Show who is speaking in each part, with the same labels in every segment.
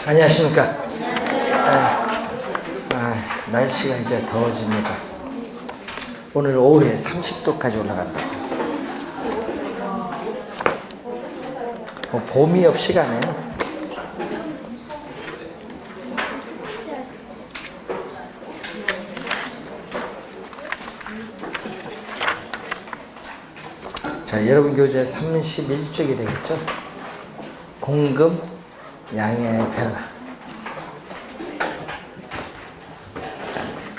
Speaker 1: 안녕하십니까. 날씨가 이제 더워집니다. 오늘 오후에 30도까지 올라간다. 봄이 없이 가네요. 자, 여러분 교재 31쪽이 되겠죠? 공급, 양의 변화.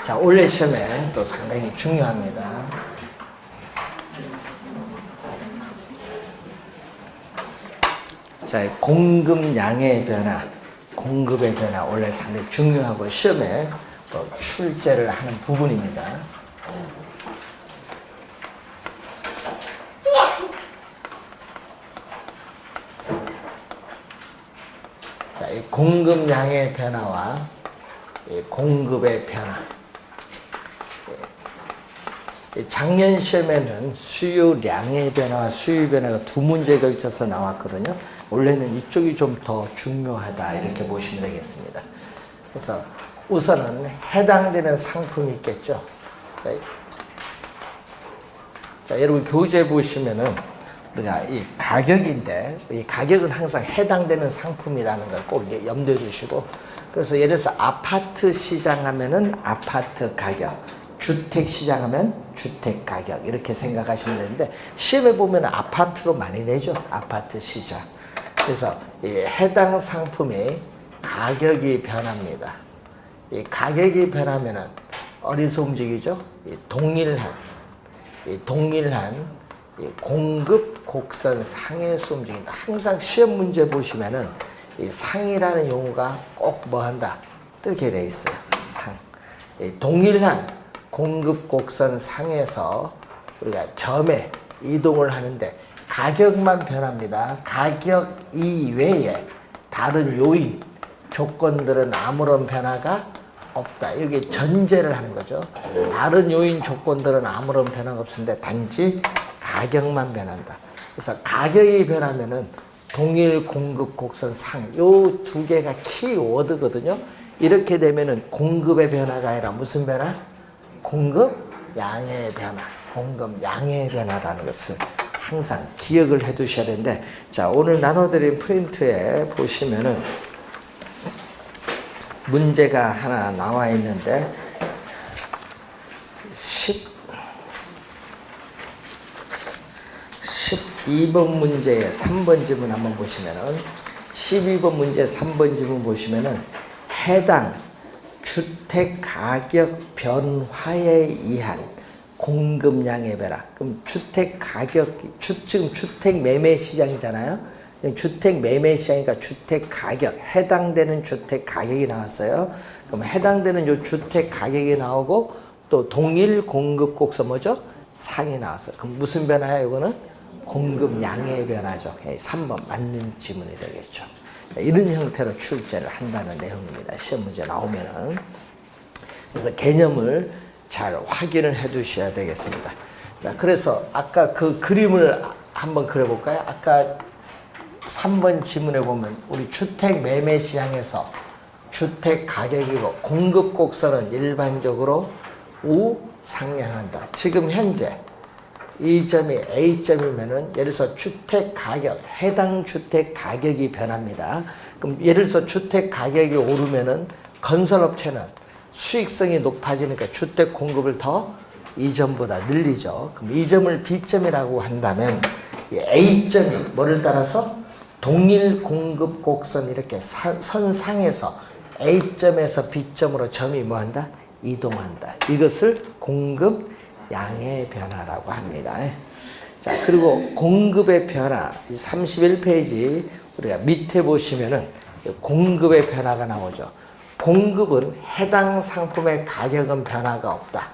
Speaker 1: 자, 올해 시험에 또 상당히 중요합니다. 자, 공급, 양의 변화, 공급의 변화, 원래 상당히 중요하고 시험에 또 출제를 하는 부분입니다. 자, 이 공급량의 변화와 이 공급의 변화. 작년 시험에는 수요량의 변화와 수요 변화가 두 문제에 걸쳐서 나왔거든요. 원래는 이쪽이 좀 더 중요하다 이렇게 보시면 되겠습니다. 그래서 우선은 해당되는 상품이 있겠죠. 자, 여러분 교재 보시면은 우리가 이 가격인데 이 가격은 항상 해당되는 상품이라는 걸 꼭 염두에 두시고, 그래서 예를 들어서 아파트 시장 하면은 아파트 가격, 주택 시장 하면 주택 가격 이렇게 생각하시면 되는데, 시험에 보면 아파트로 많이 내죠. 아파트 시장. 그래서 이 해당 상품의 가격이 변합니다. 이 가격이 변하면은 어디서 움직이죠? 이 동일한 공급 곡선 상에서 움직인다. 항상 시험 문제 보시면은 이 상이라는 용어가 꼭 뭐 한다? 뜨게 돼 있어요. 상. 이 동일한 공급 곡선 상에서 우리가 점에 이동을 하는데 가격만 변합니다. 가격 이외에 다른 요인, 조건들은 아무런 변화가 없다. 여기 전제를 하는 거죠. 다른 요인, 조건들은 아무런 변화가 없는데 단지 가격만 변한다. 그래서 가격이 변하면은 동일 공급 곡선 상, 요 두 개가 키워드거든요. 이렇게 되면은 공급의 변화가 아니라 무슨 변화? 공급 양의 변화, 공급 양의 변화라는 것을 항상 기억을 해 두셔야 되는데, 자, 오늘 나눠드린 프린트에 보시면은 문제가 하나 나와 있는데 12번 문제의 3번 지문 한번 보시면은 12번 문제 3번 지문 보시면은 해당 주택 가격 변화에 의한 공급량의 변화. 그럼 주택 가격, 지금 주택 매매 시장이잖아요. 주택 매매 시장이니까 주택 가격, 해당되는 주택 가격이 나왔어요. 그럼 해당되는 요 주택 가격이 나오고 또 동일 공급 곡선 뭐죠? 상이 나왔어요. 그럼 무슨 변화예요? 이거는 공급량의 변화죠. 3번 맞는 지문이 되겠죠. 이런 형태로 출제를 한다는 내용입니다. 시험 문제 나오면은. 그래서 개념을 잘 확인을 해 두셔야 되겠습니다. 자, 그래서 아까 그 그림을 한번 그려볼까요? 아까 3번 지문에 보면 우리 주택 매매 시장에서 주택 가격이고 공급 곡선은 일반적으로 우상향한다. 지금 현재 이 점이 A점이면은 예를 들어서 주택 가격, 해당 주택 가격이 변합니다. 그럼 예를 들어서 주택 가격이 오르면은 건설업체는 수익성이 높아지니까 주택 공급을 더 이점보다 늘리죠. 그럼 이 점을 B점이라고 한다면 A점이 뭐를 따라서 동일 공급 곡선 이렇게 선상에서 A점에서 B점으로 점이 뭐한다? 이동한다. 이것을 공급 양의 변화라고 합니다. 자, 그리고 공급의 변화 31페이지 우리가 밑에 보시면은 공급의 변화가 나오죠. 공급은 해당 상품의 가격은 변화가 없다.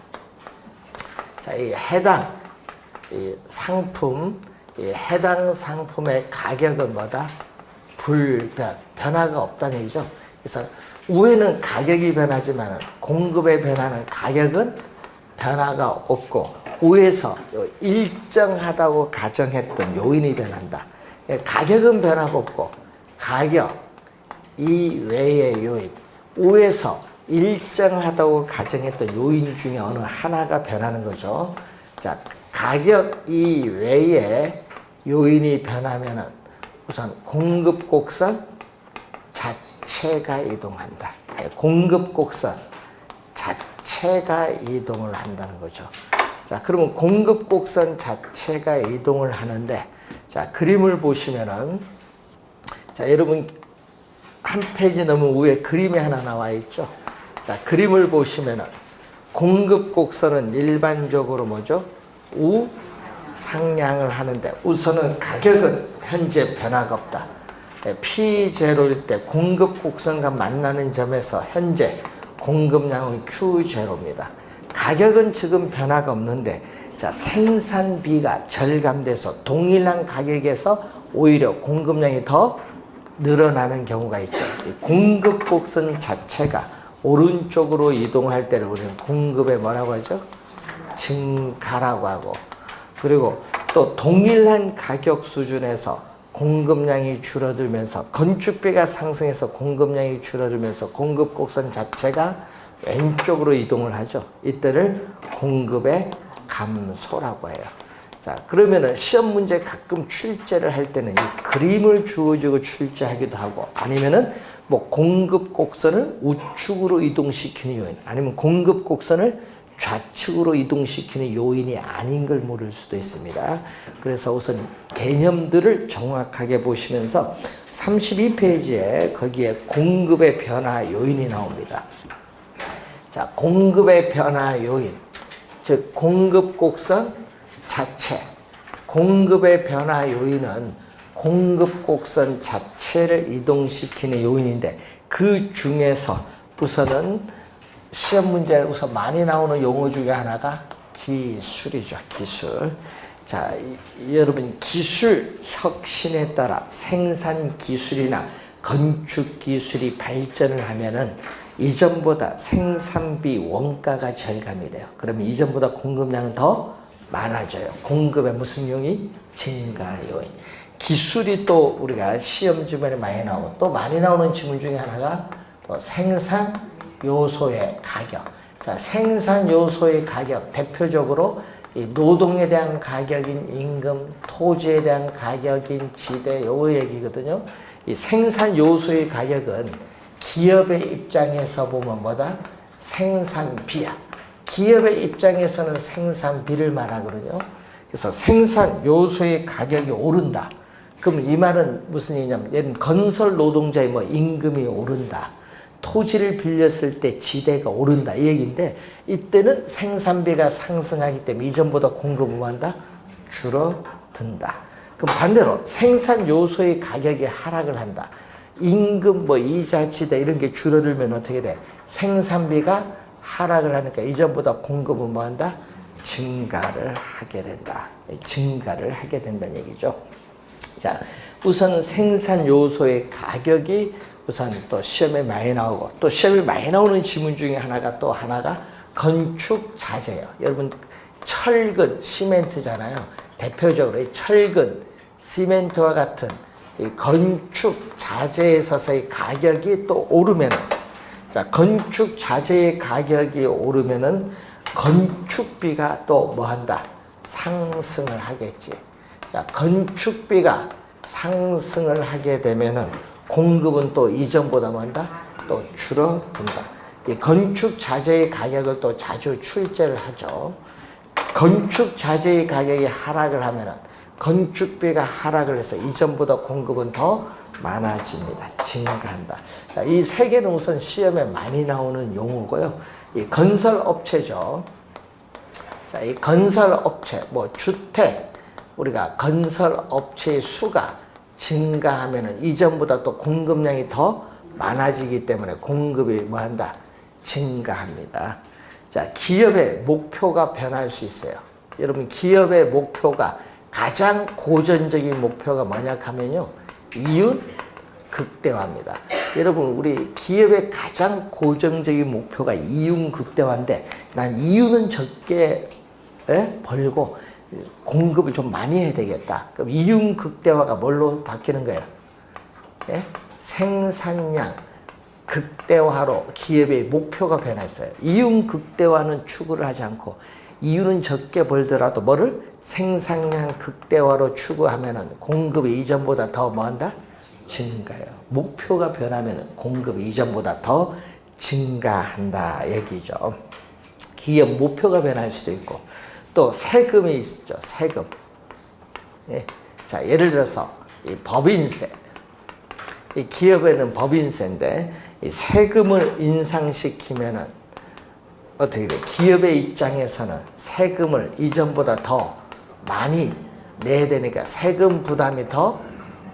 Speaker 1: 자, 이 해당 상품, 해당 상품의 가격은 뭐다? 변화가 없다는 얘기죠. 그래서 위에는 가격이 변하지만 공급의 변화는 가격은 변화가 없고 위에서 일정하다고 가정했던 요인이 변한다. 가격은 변화가 없고 가격, 이외의 요인, 위에서 일정하다고 가정했던 요인 중에 어느 하나가 변하는 거죠. 자, 가격 이외의 요인이 변하면은 우선 공급 곡선 자체가 이동한다. 공급 곡선 자체가 이동을 한다는 거죠. 자, 그러면 공급 곡선 자체가 이동을 하는데, 자, 그림을 보시면은, 자, 여러분 한 페이지 넘은 위에 그림이 하나 나와 있죠. 자, 그림을 보시면은 공급 곡선은 일반적으로 뭐죠? 우상향을 하는데, 우선은 가격은 현재 변화가 없다. P0일 때 공급 곡선과 만나는 점에서 현재 공급량은 Q0입니다. 가격은 지금 변화가 없는데, 자, 생산비가 절감돼서 동일한 가격에서 오히려 공급량이 더 늘어나는 경우가 있죠. 공급 곡선 자체가 오른쪽으로 이동할 때를 우리는 공급의 뭐라고 하죠? 증가라고 하고, 그리고 또 동일한 가격 수준에서 공급량이 줄어들면서 건축비가 상승해서 공급량이 줄어들면서 공급 곡선 자체가 왼쪽으로 이동을 하죠. 이때를 공급의 감소라고 해요. 자, 그러면은 시험 문제 가끔 출제를 할 때는 이 그림을 주어지고 출제하기도 하고, 아니면은 뭐 공급 곡선을 우측으로 이동시키는 요인, 아니면 공급 곡선을 좌측으로 이동시키는 요인이 아닌 걸 모를 수도 있습니다. 그래서 우선 개념들을 정확하게 보시면서 32페이지에 거기에 공급의 변화 요인이 나옵니다. 자, 공급의 변화 요인, 즉 공급 곡선 자체, 공급의 변화 요인은 공급 곡선 자체를 이동시키는 요인인데, 그 중에서 우선은 시험 문제에 우선 많이 나오는 용어 중에 하나가 기술이죠. 기술. 자, 여러분 기술 혁신에 따라 생산 기술이나 건축 기술이 발전을 하면은 이전보다 생산비 원가가 절감이 돼요. 그러면 이전보다 공급량은 더 많아져요. 공급에 무슨 요인? 증가 요인. 기술이 또 우리가 시험 주변에 많이 나오고, 또 많이 나오는 질문 중에 하나가 또 생산 요소의 가격. 자, 생산 요소의 가격, 대표적으로 이 노동에 대한 가격인 임금, 토지에 대한 가격인 지대, 요 얘기거든요. 이 생산 요소의 가격은 기업의 입장에서 보면 뭐다? 생산비야. 기업의 입장에서는 생산비를 말하거든요. 그래서 생산 요소의 가격이 오른다. 그럼 이 말은 무슨 얘기냐면, 예를 들면 건설 노동자의 뭐 임금이 오른다. 토지를 빌렸을 때 지대가 오른다, 이 얘기인데, 이때는 생산비가 상승하기 때문에 이전보다 공급은 한다? 줄어든다. 그럼 반대로 생산 요소의 가격이 하락을 한다. 임금, 뭐 이자, 지대 이런 게 줄어들면 어떻게 돼? 생산비가 하락을 하니까 이전보다 공급은 뭐 한다? 증가를 하게 된다. 증가를 하게 된다는 얘기죠. 자, 우선 생산 요소의 가격이 우선 또 시험에 많이 나오고, 또 시험에 많이 나오는 질문 중에 하나가 또 하나가 건축 자재예요. 여러분 철근, 시멘트잖아요. 대표적으로 이 철근, 시멘트와 같은 이 건축 자재에 있어서의 가격이 또 오르면은, 자, 건축 자재의 가격이 오르면은 건축비가 또 뭐 한다? 상승을 하겠지. 자, 건축비가 상승을 하게 되면은 공급은 또 이전보다 뭐한다? 또 줄어든다. 이 건축 자재의 가격을 또 자주 출제를 하죠. 건축 자재의 가격이 하락을 하면은 건축비가 하락을 해서 이전보다 공급은 더 많아집니다. 증가한다. 자, 이 세 개는 우선 시험에 많이 나오는 용어고요. 이 건설업체죠. 자, 이 건설업체, 뭐 주택, 우리가 건설업체의 수가 증가하면은 이전보다 또 공급량이 더 많아지기 때문에 공급이 뭐 한다? 증가합니다. 자, 기업의 목표가 변할 수 있어요. 여러분, 기업의 목표가 가장 고전적인 목표가 뭐냐 하면요, 이윤 극대화입니다. 여러분, 우리 기업의 가장 고정적인 목표가 이윤 극대화인데, 난 이윤은 적게 벌고 공급을 좀 많이 해야 되겠다. 그럼 이윤 극대화가 뭘로 바뀌는 거예요? 생산량 극대화로 기업의 목표가 변했어요. 이윤 극대화는 추구를 하지 않고 이윤은 적게 벌더라도 뭐를 생산량 극대화로 추구하면은 공급이 이전보다 더 뭐한다? 증가해요. 목표가 변하면은 공급이 이전보다 더 증가한다 얘기죠. 기업 목표가 변할 수도 있고 또 세금이 있죠. 세금. 예. 자, 예를 들어서 이 법인세. 이 기업에는 법인세인데 이 세금을 인상시키면은 어떻게 돼? 기업의 입장에서는 세금을 이전보다 더 많이 내야 되니까 세금 부담이 더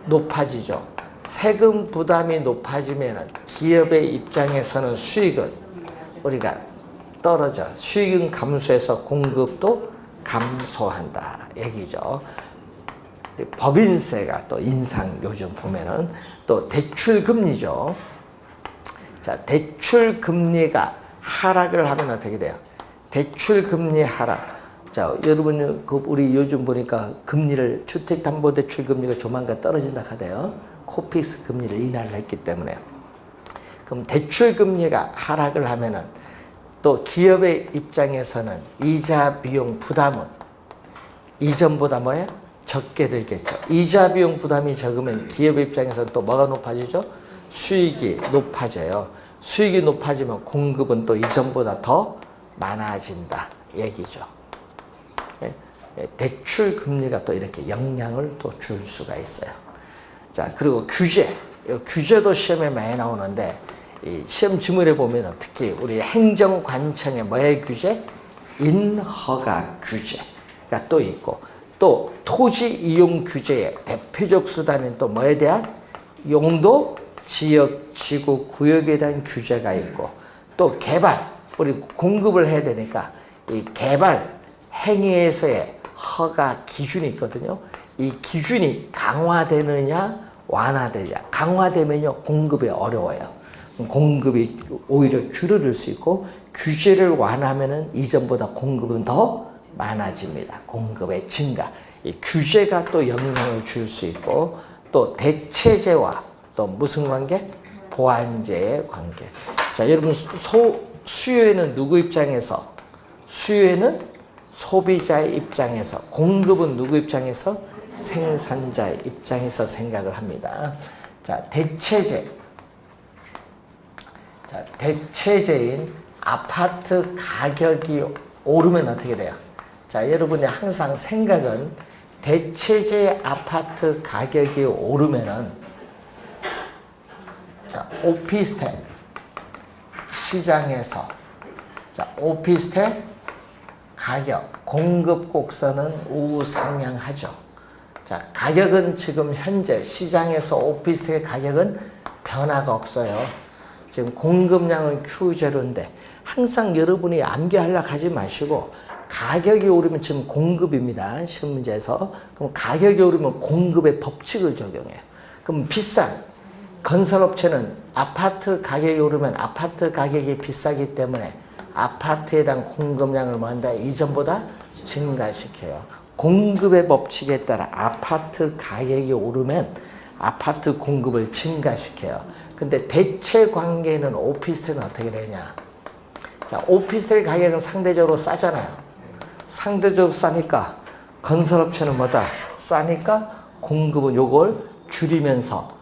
Speaker 1: 높아지죠. 세금 부담이 높아지면은 기업의 입장에서는 수익은 우리가 떨어져. 수익은 감소해서 공급도 감소한다 얘기죠. 법인세가 또 인상 요즘 보면은 또 대출 금리죠. 자, 대출 금리가 하락을 하면 어떻게 돼요? 대출 금리 하락. 자, 여러분 우리 요즘 보니까 금리를 주택담보대출 금리가 조만간 떨어진다 하대요. 코픽스 금리를 인하를 했기 때문에. 그럼 대출 금리가 하락을 하면은 또 기업의 입장에서는 이자 비용 부담은 이전보다 뭐예요? 적게 들겠죠. 이자 비용 부담이 적으면 기업 입장에서는 또 뭐가 높아지죠? 수익이 높아져요. 수익이 높아지면 공급은 또 이전보다 더 많아진다 얘기죠. 대출 금리가 또 이렇게 영향을 또 줄 수가 있어요. 자, 그리고 규제. 규제도 시험에 많이 나오는데 이 시험 지문에 보면 특히 우리 행정관청의 뭐의 규제? 인허가 규제가 또 있고 또 토지 이용 규제의 대표적 수단은 또 뭐에 대한 용도, 지역, 지구, 구역에 대한 규제가 있고 또 개발, 우리 공급을 해야 되니까 이 개발 행위에서의 허가 기준이 있거든요. 이 기준이 강화되느냐 완화되느냐. 강화되면요 공급이 어려워요. 공급이 오히려 줄어들 수 있고 규제를 완화하면은 이전보다 공급은 더 많아집니다. 공급의 증가. 이 규제가 또 영향을 줄 수 있고 또 대체제와 또 무슨 관계? 보완제의 관계. 자, 여러분 수요에는 누구 입장에서? 수요에는 소비자의 입장에서, 공급은 누구 입장에서? 생산자의 입장에서 생각을 합니다. 자, 대체제. 자, 대체제인 아파트 가격이 오르면 어떻게 돼요? 자, 여러분이 항상 생각은 대체제 아파트 가격이 오르면은 자, 오피스텔 시장에서 자, 오피스텔 가격 공급 곡선은 우상향하죠. 자, 가격은 지금 현재 시장에서 오피스텔 가격은 변화가 없어요. 지금 공급량은 Q0인데 항상 여러분이 암기하려고 하지 마시고 가격이 오르면 지금 공급입니다. 시험 문제에서. 그럼 가격이 오르면 공급의 법칙을 적용해요. 그럼 비싼 건설업체는 아파트 가격이 오르면 아파트 가격이 비싸기 때문에 아파트에 대한 공급량을 뭐한다? 이전보다 증가시켜요. 공급의 법칙에 따라 아파트 가격이 오르면 아파트 공급을 증가시켜요. 근데 대체 관계는 오피스텔은 어떻게 되냐? 자, 오피스텔 가격은 상대적으로 싸잖아요. 상대적으로 싸니까 건설업체는 뭐다? 싸니까 공급은 요걸 줄이면서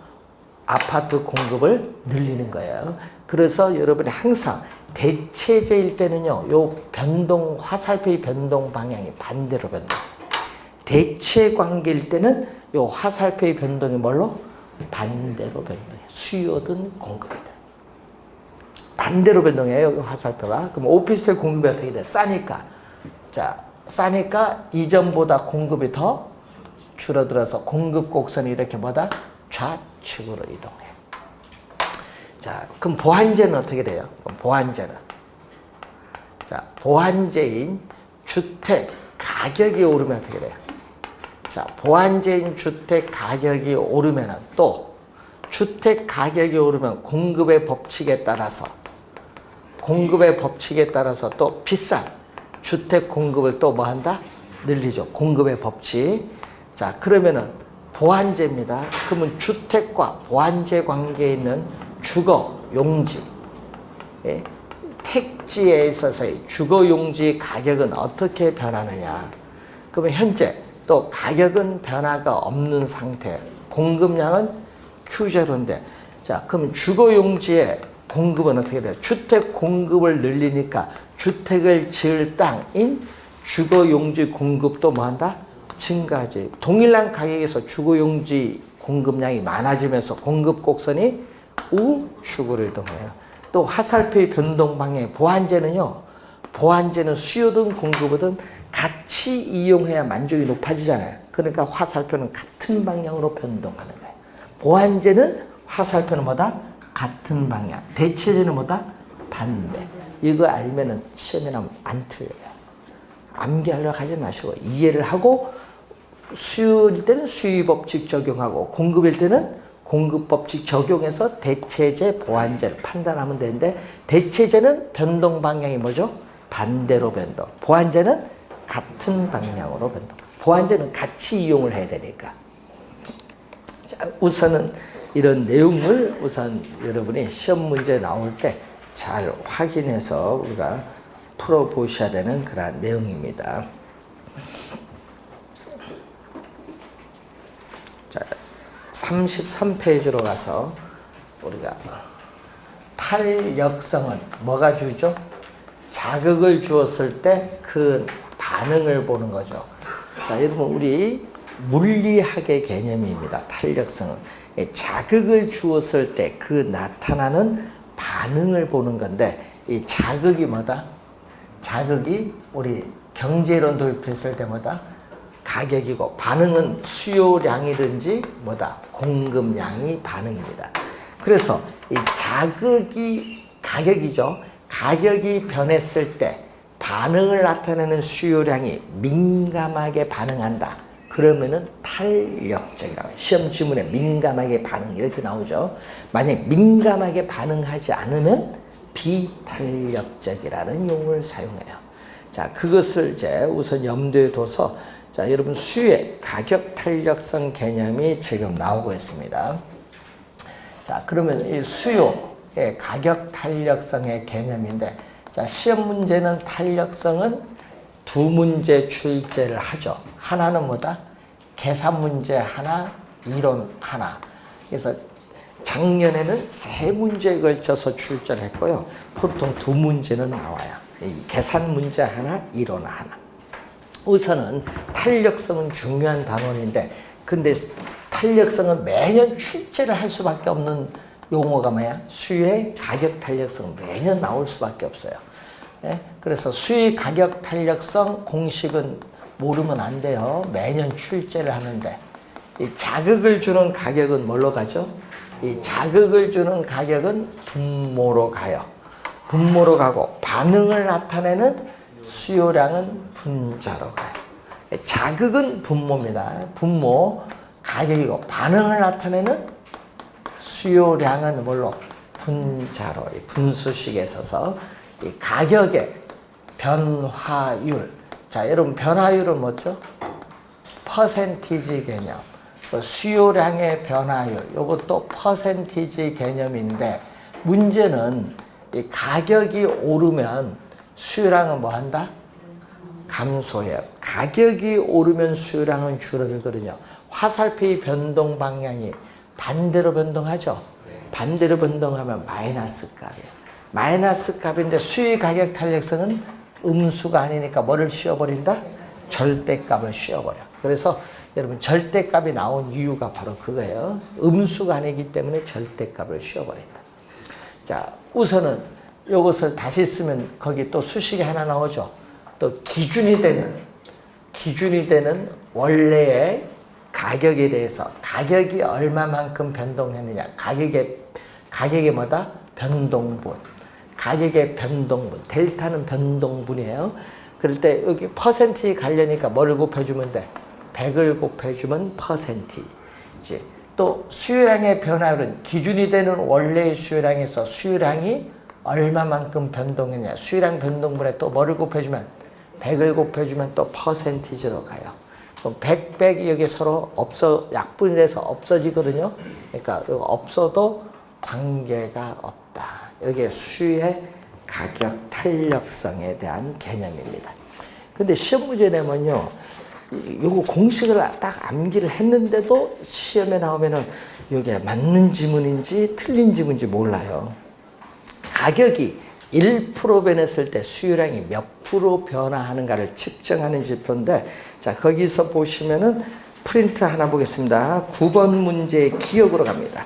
Speaker 1: 아파트 공급을 늘리는 거예요. 그래서 여러분이 항상 대체제일 때는요, 요 변동, 화살표의 변동 방향이 반대로 변동. 대체 관계일 때는 요 화살표의 변동이 뭘로? 반대로 변동해요. 수요든 공급이든. 반대로 변동해요, 화살표가. 그럼 오피스텔 공급이 어떻게 돼? 싸니까. 자, 싸니까 이전보다 공급이 더 줄어들어서 공급 곡선이 이렇게 뭐다? 좌측으로 이동해. 자, 그럼 보완제는 어떻게 돼요? 그럼 보완제는. 자, 보완제인 주택 가격이 오르면 어떻게 돼요? 자, 보완제인 주택 가격이 오르면은 또 주택 가격이 오르면 공급의 법칙에 따라서 또 비싼 주택 공급을 또 뭐 한다? 늘리죠. 공급의 법칙. 자, 그러면은 보완제입니다. 그러면 주택과 보완제 관계에 있는 주거 용지, 예? 택지에 있어서의 주거 용지 가격은 어떻게 변하느냐. 그러면 현재 또 가격은 변화가 없는 상태, 공급량은 Q0인데, 자, 그럼 주거 용지의 공급은 어떻게 돼요? 주택 공급을 늘리니까 주택을 지을 땅인 주거 용지 공급도 뭐한다? 증가하지. 동일한 가격에서 주거 용지 공급량이 많아지면서 공급 곡선이 우측으로 이동해요. 또 화살표의 변동 방향, 보완제는요, 보완제는 수요든 공급이든 같이 이용해야 만족이 높아지잖아요. 그러니까 화살표는 같은 방향으로 변동하는 거예요. 보완제는 화살표는 뭐다? 같은 방향. 대체제는 뭐다? 반대. 이거 알면은 시험에 나오면 안 틀려요. 암기하려고 하지 마시고 이해를 하고, 수요일 때는 수요 법칙 적용하고 공급일 때는 공급 법칙 적용해서 대체제, 보완제를 판단하면 되는데, 대체제는 변동 방향이 뭐죠? 반대로 변동. 보완제는 같은 방향으로 변동. 보완제는 같이 이용을 해야 되니까. 자, 우선은 이런 내용을 우선 여러분이 시험 문제 나올 때 잘 확인해서 우리가 풀어보셔야 되는 그런 내용입니다. 자, 33페이지로 가서 우리가 탄력성은 뭐가 주죠? 자극을 주었을 때 그 반응을 보는 거죠. 자, 여러분 우리 물리학의 개념입니다. 탄력성은 자극을 주었을 때 그 나타나는 반응을 보는 건데, 이 자극이 뭐다? 자극이 우리 경제론 도입했을 때 뭐다? 가격이고, 반응은 수요량이든지 뭐다? 공급량이 반응입니다. 그래서 이 자극이 가격이죠. 가격이 변했을 때 반응을 나타내는 수요량이 민감하게 반응한다. 그러면은 탄력적이라고 해요. 시험 지문에 민감하게 반응 이렇게 나오죠. 만약 민감하게 반응하지 않으면 비탄력적이라는 용어를 사용해요. 자, 그것을 이제 우선 염두에 둬서, 자, 여러분 수요의 가격 탄력성 개념이 지금 나오고 있습니다. 자, 그러면 이 수요의 가격 탄력성의 개념인데, 자, 시험 문제는 탄력성은 두 문제 출제를 하죠. 하나는 뭐다? 계산 문제 하나, 이론 하나. 그래서 작년에는 세 문제에 걸쳐서 출제를 했고요. 보통 두 문제는 나와요. 계산 문제 하나, 이론 하나. 우선은 탄력성은 중요한 단원인데, 근데 탄력성은 매년 출제를 할 수밖에 없는 용어가 뭐야? 수요의 가격 탄력성 매년 나올 수밖에 없어요. 예? 그래서 수요 가격 탄력성 공식은 모르면 안 돼요. 매년 출제를 하는데, 이 자극을 주는 가격은 뭘로 가죠? 이 자극을 주는 가격은 분모로 가요. 분모로 가고, 반응을 나타내는 수요량은 분자로 가요. 자극은 분모입니다. 분모 가격이고, 반응을 나타내는 수요량은 뭘로? 분자로, 분수식에 있어서 이 가격의 변화율. 자, 여러분 변화율은 뭐죠? 퍼센티지 개념. 수요량의 변화율. 이것도 퍼센티지 개념인데, 문제는 이 가격이 오르면 수요량은 뭐 한다? 감소해요. 가격이 오르면 수요량은 줄어들거든요. 화살표의 변동 방향이 반대로 변동하죠. 반대로 변동하면 마이너스 값이에요. 마이너스 값인데 수요 가격 탄력성은 음수가 아니니까 뭐를 씌워버린다? 절대값을 씌워버려. 그래서 여러분 절대값이 나온 이유가 바로 그거예요. 음수가 아니기 때문에 절대값을 씌워버린다. 자, 우선은 이것을 다시 쓰면 거기 또 수식이 하나 나오죠. 또 기준이 되는 원래의 가격에 대해서 가격이 얼마만큼 변동했느냐. 가격의 뭐다? 변동분. 가격의 변동분. 델타는 변동분이에요. 그럴 때 여기 퍼센티지 가려니까 뭐를 곱해주면 돼? 100을 곱해주면 퍼센티지. 또 수요량의 변화율은 기준이 되는 원래의 수요량에서 수요량이 얼마만큼 변동했냐. 수요량 변동분에 또 뭐를 곱해주면? 100을 곱해주면 또 퍼센티지로 가요. 그럼 여기 서로 약분이 돼서 없어지거든요. 그러니까 이거 없어도 관계가 없다. 여기에 수의 가격 탄력성에 대한 개념입니다. 근데 시험 문제 내면요, 요거 공식을 딱 암기를 했는데도 시험에 나오면은 이게 맞는 지문인지 틀린 지문인지 몰라요. 가격이 1% 변했을 때 수요량이 몇 프로 변화하는가를 측정하는 지표인데, 자, 거기서 보시면은 프린트 하나 보겠습니다. 9번 문제의 기억으로 갑니다.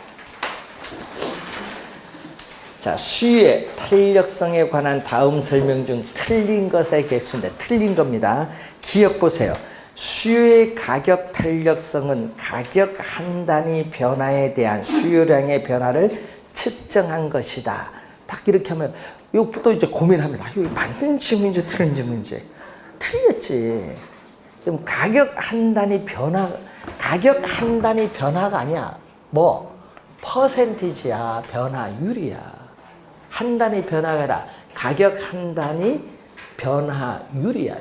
Speaker 1: 자, 수의 탄력성에 관한 다음 설명 중 틀린 것의 개수인데 틀린 겁니다. 기억 보세요. 수의 가격 탄력성은 가격 한 단위 변화에 대한 수요량의 변화를 측정한 것이다. 딱 이렇게 하면 이것부터 이제 고민합니다. 이거 맞는 지문인지 틀린 지문인지. 틀렸지. 그럼 가격 한 단위 변화가 아니야. 뭐 퍼센티지야, 변화율이야. 한 단위 변화가 아니라 가격 한 단위 변화율이야.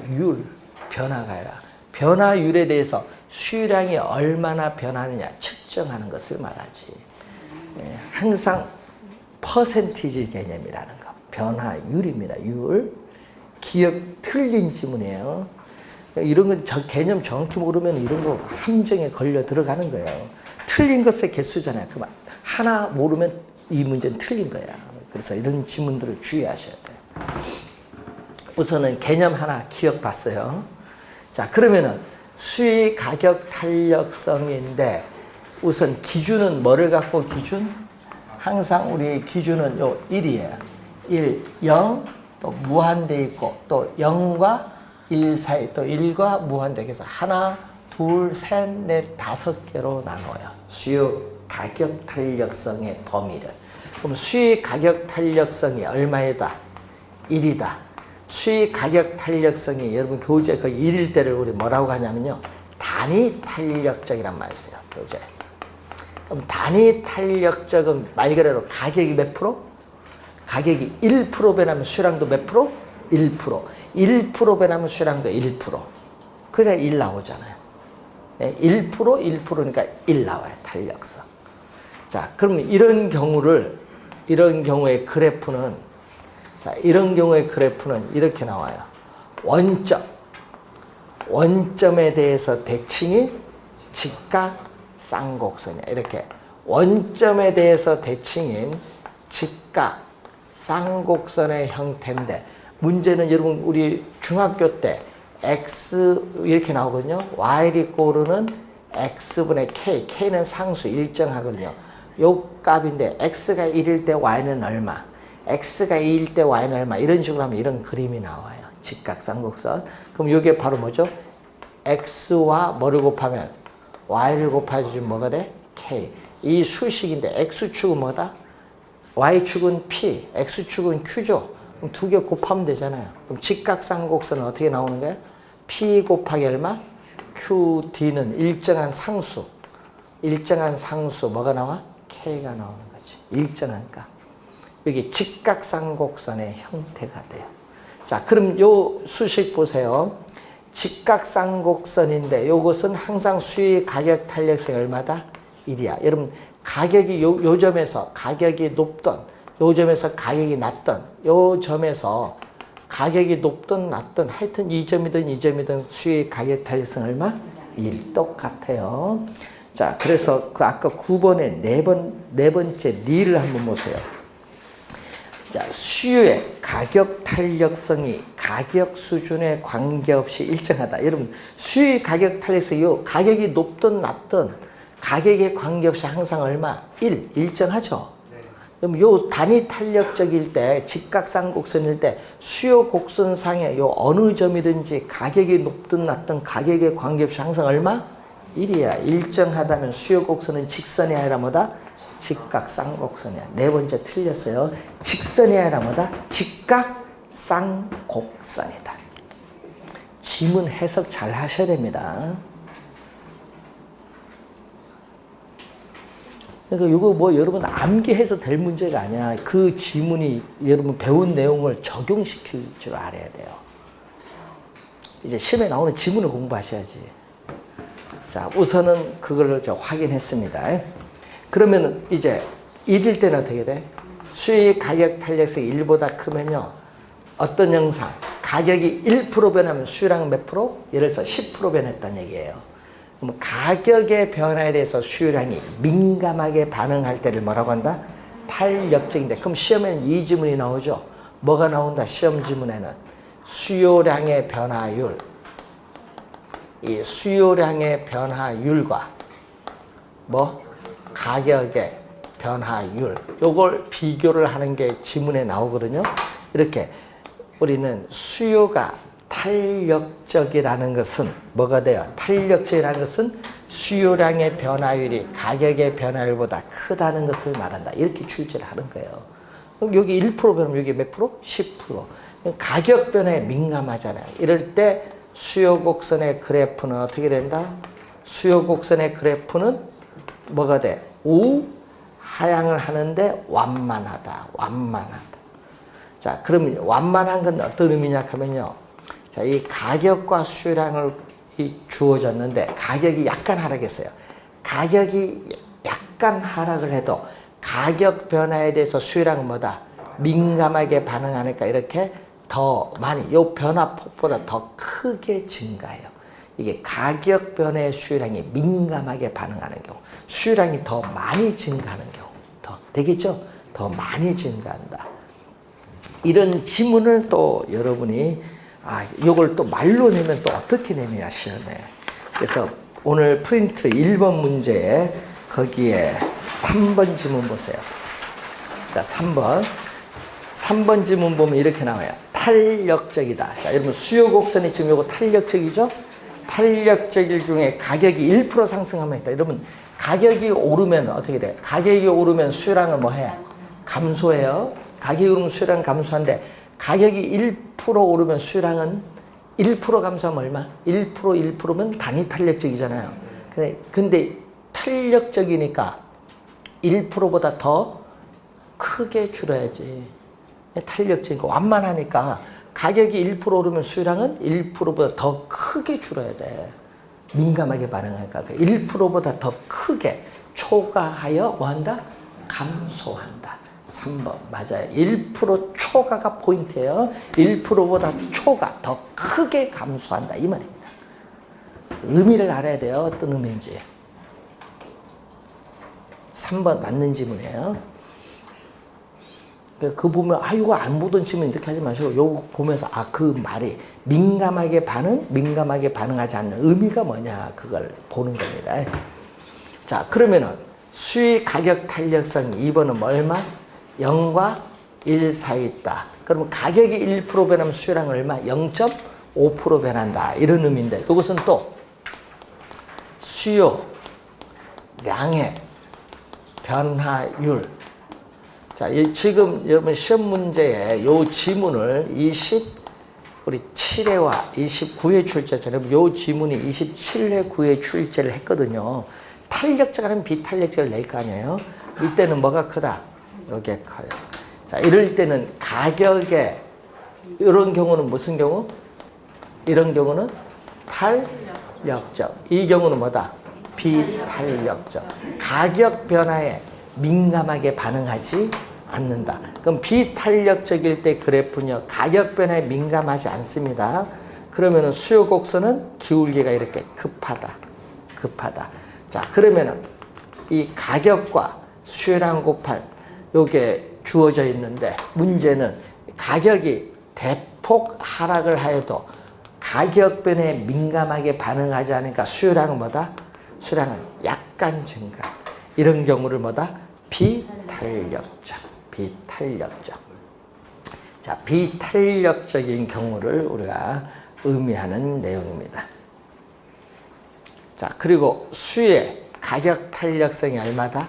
Speaker 1: 변화가 아니라 변화율에 대해서 수요량이 얼마나 변하느냐 측정하는 것을 말하지. 항상 퍼센티지 개념이라는 거. 변화율입니다. 율. 기억 틀린 지문이에요. 이런 건 개념 정확히 모르면 이런 거 함정에 걸려 들어가는 거예요. 틀린 것의 개수잖아요. 그만 하나 모르면 이 문제는 틀린 거야. 그래서 이런 지문들을 주의하셔야 돼요. 우선은 개념 하나 기억 봤어요. 자, 그러면은 수의 가격 탄력성인데 우선 기준은 뭐를 갖고 기준? 항상 우리 기준은 요 1이에요. 1, 0, 또 무한대 있고 또 0과 1 사이, 또 1과 무한대. 그래서 하나, 둘, 셋, 넷, 5개로 나눠요. 수요 가격 탄력성의 범위를. 그럼 수의 가격 탄력성이 얼마이다? 1이다. 수의 가격 탄력성이 여러분 교재 거의 1일 때를 우리 뭐라고 하냐면요, 단위 탄력적이란 말이 있어요. 교재. 그럼 단위 탄력적은 말 그대로 가격이 몇 프로? 가격이 1% 변하면 수량도 몇 프로? 1%. 1% 변하면 수량도 1%. 그래 1 나오잖아요. 1%, 1%니까 1 나와요. 탄력성. 자, 그럼 이런 경우의 그래프는, 자, 이런 경우의 그래프는 이렇게 나와요. 원점에 대해서 대칭이 직각 쌍곡선이야. 이렇게 원점에 대해서 대칭인 직각 쌍곡선의 형태인데, 문제는 여러분 우리 중학교 때 x 이렇게 나오거든요. y를 고르는 x분의 k, k는 상수 일정하거든요. 요 값인데 x가 1일 때 y는 얼마, x가 2일 때 y는 얼마, 이런 식으로 하면 이런 그림이 나와요. 직각쌍곡선. 그럼 이게 바로 뭐죠? x와 뭐를 곱하면 y를 곱해주면 뭐가 돼? k. 이 수식인데 x축은 뭐다? y축은 p, x축은 q죠. 그럼 두 개 곱하면 되잖아요. 그럼 직각쌍곡선은 어떻게 나오는 거예요? p 곱하기 얼마? qd는 일정한 상수 뭐가 나와? k가 나오는 거지. 일정하니까. 여기 직각쌍곡선의 형태가 돼요. 자, 그럼 요 수식 보세요. 직각쌍곡선인데 요것은 항상 수의 가격 탄력성이 얼마다? 1이야. 여러분 가격이 요 점에서 가격이 높던, 요 점에서 가격이 낮던, 요 점에서 가격이 높든 낮든 하여튼 이 점이든 수의 가격 탄력성 얼마? 1. 똑같아요. 자, 그래서 그 아까 9번의 네 번째 니를 한번 보세요. 자, 수요의 가격 탄력성이 가격 수준에 관계없이 일정하다. 여러분 수요의 가격 탄력성이 요 가격이 높든 낮든 가격에 관계없이 항상 얼마? 1. 일정하죠. 네. 그럼 요 단위 탄력적일 때, 직각쌍곡선일 때 수요 곡선상에 요 어느 점이든지 가격이 높든 낮든 가격에 관계없이 항상 얼마? 1이야. 일정하다면 수요 곡선은 직선이 아니라 뭐다? 직각쌍곡선이야. 네 번째 틀렸어요. 직선이 아니라 뭐다? 직각쌍곡선이다. 지문 해석 잘 하셔야 됩니다. 그러니까 이거 뭐 여러분 암기해서 될 문제가 아니야. 그 지문이 여러분 배운 내용을 적용시킬 줄 알아야 돼요. 이제 시험에 나오는 지문을 공부하셔야지. 자, 우선은 그걸 확인했습니다. 그러면 이제 이럴 때는 어떻게 돼? 수익 가격 탄력성이 1보다 크면요. 어떤 형상? 가격이 1% 변하면 수요량은 몇 프로? 예를 들어서 10% 변했다는 얘기예요. 그럼 가격의 변화에 대해서 수요량이 민감하게 반응할 때를 뭐라고 한다? 탄력적인데. 그럼 시험에는 이 지문이 나오죠. 뭐가 나온다? 시험 지문에는 수요량의 변화율. 이 수요량의 변화율과 뭐? 가격의 변화율. 요걸 비교를 하는 게 지문에 나오거든요. 이렇게 우리는 수요가 탄력적이라는 것은 뭐가 돼요? 탄력적이라는 것은 수요량의 변화율이 가격의 변화율보다 크다는 것을 말한다. 이렇게 출제를 하는 거예요. 여기 1% 변하면 여기 몇 프로? 10%. 가격 변화에 민감하잖아요. 이럴 때 수요 곡선의 그래프는 어떻게 된다? 수요 곡선의 그래프는 뭐가 돼? 하향을 하는데 완만하다. 완만하다. 자, 그러면 완만한 건 어떤 의미냐 하면요. 자, 이 가격과 수요량을 주어졌는데 가격이 약간 하락했어요. 가격이 약간 하락을 해도 가격 변화에 대해서 수요량은 뭐다? 민감하게 반응하니까 이렇게 더 많이, 요 변화폭보다 더 크게 증가해요. 이게 가격 변화의 수요량이 민감하게 반응하는 경우, 수요량이 더 많이 증가하는 경우, 더 되겠죠? 더 많이 증가한다. 이런 지문을 또 여러분이 요걸 또 말로 내면 또 어떻게 내느냐 시험에. 그래서 오늘 프린트 1번 문제에 거기에 3번 지문 보세요. 자, 3번 지문 보면 이렇게 나와요. 탄력적이다. 자, 여러분 수요 곡선이 지금 요거 탄력적이죠? 탄력적일 중에 가격이 1% 상승하면 있다. 여러분 가격이 오르면 어떻게 돼? 가격이 오르면 수요량은 뭐 해? 감소해요. 가격이 오르면 수요량은 감소한데 가격이 1% 오르면 수요량은 1% 감소하면 얼마? 1%면 단위 탄력적이잖아요. 근데 탄력적이니까 1%보다 더 크게 줄어야지. 탄력적이니까 완만하니까 가격이 1% 오르면 수요량은 1%보다 더 크게 줄어야 돼. 민감하게 반응하니까 1%보다 더 크게 초과하여 뭐한다? 감소한다. 3번 맞아요. 1% 초과가 포인트예요. 1%보다 초과 더 크게 감소한다 이 말입니다. 의미를 알아야 돼요. 어떤 의미인지. 3번 맞는 지문이에요. 그 보면 이거 안 보던 지문 이렇게 하지 마시고 요거 보면서 그 말이 민감하게 반응하지 않는 의미가 뭐냐 그걸 보는 겁니다. 자, 그러면은 수익 가격 탄력성 2번은 얼마? 0과 1 사이 있다. 그러면 가격이 1% 변하면 수요량 얼마? 0.5% 변한다. 이런 의미인데 이것은 또 수요량의 변화율. 자, 지금 여러분 시험 문제에 요 지문을 27회와 29회 출제처럼 요 지문이 27회 9회 출제를 했거든요. 탄력적이라면 비탄력적을 낼 거 아니에요. 이때는 뭐가 크다? 요게 커요. 자, 이럴 때는 가격에 이런 경우는 무슨 경우? 이런 경우는 탄력적. 이 경우는 뭐다? 비탄력적. 가격 변화에 민감하게 반응하지 않는다. 그럼 비탄력적일 때 그래프는요. 가격 변화에 민감하지 않습니다. 그러면은 수요 곡선은 기울기가 이렇게 급하다. 자, 그러면은 이 가격과 수요량 곱할 요게 주어져 있는데 문제는 가격이 대폭 하락을 하여도 가격 변화에 민감하게 반응하지 않으니까 수요량은 뭐다? 수요량은 약간 증가. 이런 경우를 뭐다? 비탄력적. 자, 비탄력적인 경우를 우리가 의미하는 내용입니다. 자, 그리고 수의 가격 탄력성이 얼마다?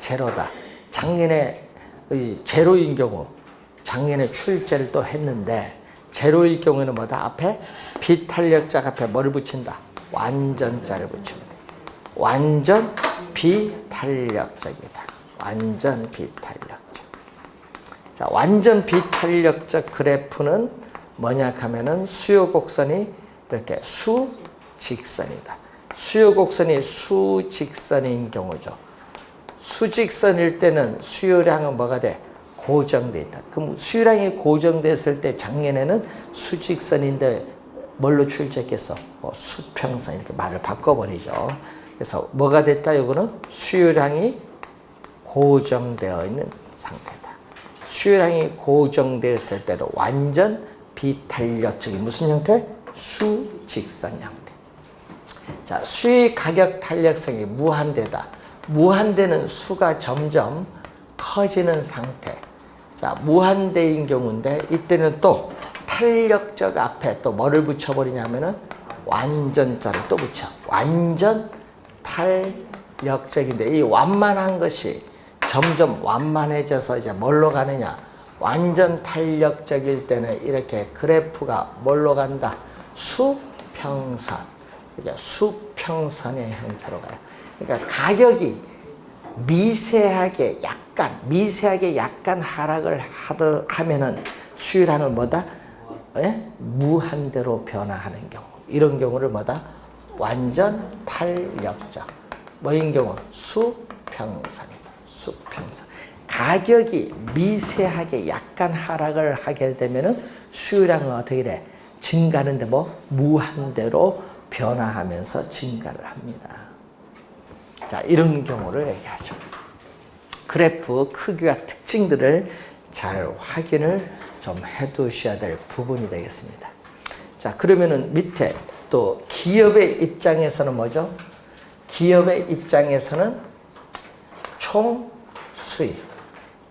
Speaker 1: 제로다. 작년에 제로인 경우, 작년에 출제를 또 했는데 제로일 경우에는 뭐다? 앞에 비탄력적 앞에 뭘 붙인다? 완전자를 붙입니다. 완전 비탄력적이다. 완전 비탄력적. 자, 완전 비탄력적 그래프는 뭐냐 하면은 수요 곡선이 이렇게 수직선이다. 수요 곡선이 수직선인 경우죠. 수직선일 때는 수요량은 뭐가 돼? 고정돼 있다. 그럼 수요량이 고정됐을 때 작년에는 수직선인데 뭘로 출제했겠어? 수평선 이렇게 말을 바꿔버리죠. 그래서 뭐가 됐다? 이거는 수요량이 고정되어 있는 상태다. 수요량이 고정되었을 때는 완전 비탄력적인 무슨 형태? 수직선 형태. 자, 수의 가격 탄력성이 무한대다. 무한대는 수가 점점 커지는 상태. 자, 무한대인 경우인데 이때는 또 탄력적 앞에 또 뭐를 붙여버리냐면은 완전자를 또 붙여. 완전 탄력적인데 이 완만한 것이 점점 완만해져서 이제 뭘로 가느냐? 완전 탄력적일 때는 이렇게 그래프가 뭘로 간다? 수평선. 그러니까 수평선의 형태로 가요. 그러니까 가격이 미세하게 약간 하락을 하면은 수요량은 뭐다? 무한대로 변화하는 경우. 이런 경우를 뭐다? 완전 탄력적. 뭐인 경우? 수평선이다. 수평선. 가격이 미세하게 약간 하락을 하게 되면은 수요량은 어떻게 돼? 증가하는데 무한대로 변화하면서 증가를 합니다. 자, 이런 경우를 얘기하죠. 그래프 크기와 특징들을 잘 확인을 좀 해두셔야 될 부분이 되겠습니다. 자, 그러면은 밑에 또 기업의 입장에서는 뭐죠? 기업의 입장에서는 총 수입.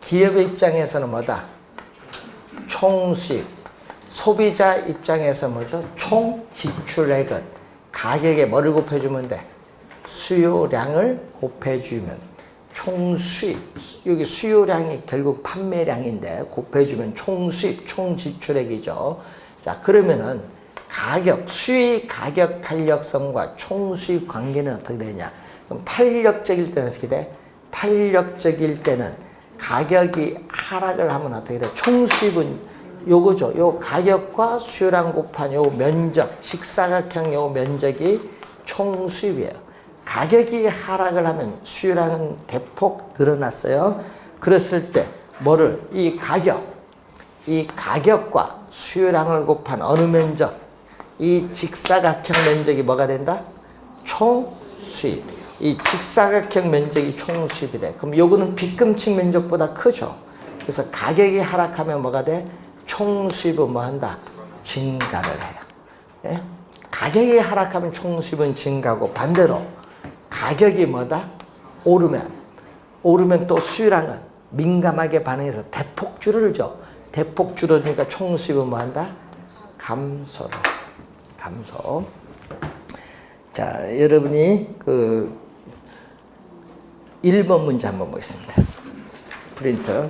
Speaker 1: 기업의 입장에서는 뭐다? 총 수입. 소비자 입장에서 뭐죠? 총 지출액은 가격에 뭐를 곱해주면 돼? 수요량을 곱해주면 총 수입. 여기 수요량이 결국 판매량인데 곱해주면 총 수입, 총 지출액이죠. 자, 그러면은 가격, 수의 가격 탄력성과 총 수입 관계는 어떻게 되냐? 그럼 탄력적일 때는 어떻게 돼? 탄력적일 때는 가격이 하락을 하면 어떻게 돼? 총 수입은 요거죠. 요 가격과 수요량 곱한 요 면적, 직사각형 요 면적이 총 수입이에요. 가격이 하락을 하면 수요량은 대폭 늘어났어요. 그랬을 때 뭐를 이 가격과 수요량을 곱한 어느 면적, 이 직사각형 면적이 뭐가 된다? 총 수입. 이 직사각형 면적이 총 수입이 돼. 그럼 요거는 빗금칙 면적보다 크죠. 그래서 가격이 하락하면 뭐가 돼? 총 수입은 뭐 한다? 증가를 해요. 예? 가격이 하락하면 총 수입은 증가하고 반대로 가격이 뭐다? 오르면 또 수요량은 민감하게 반응해서 대폭 줄어들죠. 대폭 줄어드니까 총 수입은 뭐 한다? 감소. 자, 여러분이 그 1번 문제 한번 보겠습니다. 프린트.